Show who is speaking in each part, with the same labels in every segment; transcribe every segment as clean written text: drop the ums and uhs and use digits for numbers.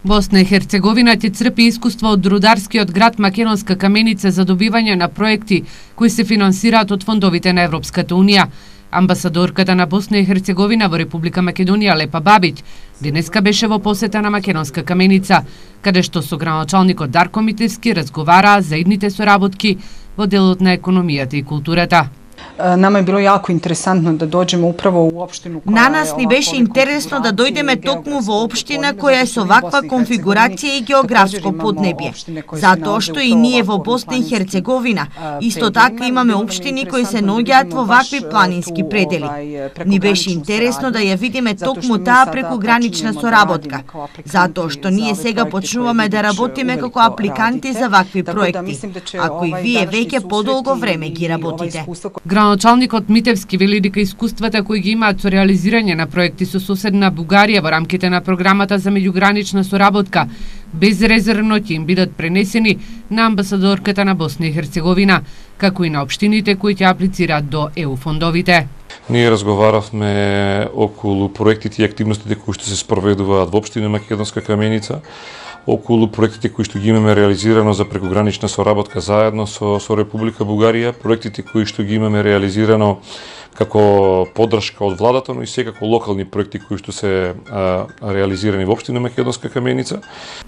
Speaker 1: Босна и Херцеговина ќе црпи искуство од рударскиот град Македонска Каменица за добивање на проекти кои се финансираат од фондовите на Европската Унија. Амбасадорката на Босна и Херцеговина во Република Македонија Лепа Бабиќ денеска беше во посета на Македонска Каменица, каде што со граначалникот Дарко Митевски разговараа за идните соработки во делот на економијата и културата.
Speaker 2: Nama je bilo jako interesantno da dođemo upravo u opštinu koja
Speaker 3: На нас ни беше интересно да дојдеме токму во општина која е со ваква конфигурација и географско поднебје, затоа што и ние во Босна и Херцеговина исто така имаме општини кои се наоѓаат во вакви планински предели. Ни беше интересно да ја видиме токму таа прекогранична соработка, затоа што ние сега почнуваме да работиме како апликанти за вакви проекти, а кои вие веќе подолго време ги работите.
Speaker 1: Граначалникот Митевски вели дека искуствата кои ги имаат со реализирање на проекти со соседна Бугарија во рамките на програмата за меѓугранична соработка безрезервно ќе им бидат пренесени на амбасадорката на Босна и Херцеговина, како и на општините кои ќе аплицираат до ЕУ фондовите.
Speaker 4: Ние разговаравме околу проектите и активностите кои што се спроведуваат во општина Македонска Каменица, околу проектите кои што ги имаме реализирано за прекогранична соработка заедно со Република Бугарија, проектите кои што ги имаме реализирано како поддршка од владата, но и секако локални проекти кои што се реализирани во општина Македонска Каменица.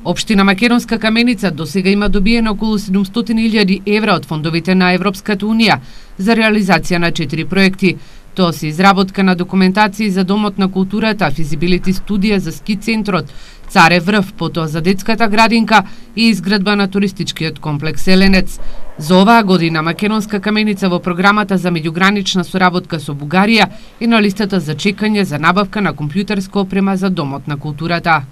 Speaker 1: Општина Македонска Каменица досега има добиено околу 700.000 евра од фондовите на Европската Унија за реализација на 4 проекти. Тоа се изработка на документации за Домот на културата, физибилити студија за ски центрот, Царев врв, потоа за детската градинка и изградба на туристичкиот комплекс Еленец. За оваа година Македонска Каменица во програмата за меѓугранична соработка со Бугарија е на листата за чекање за набавка на компјутерска опрема за Домот на културата.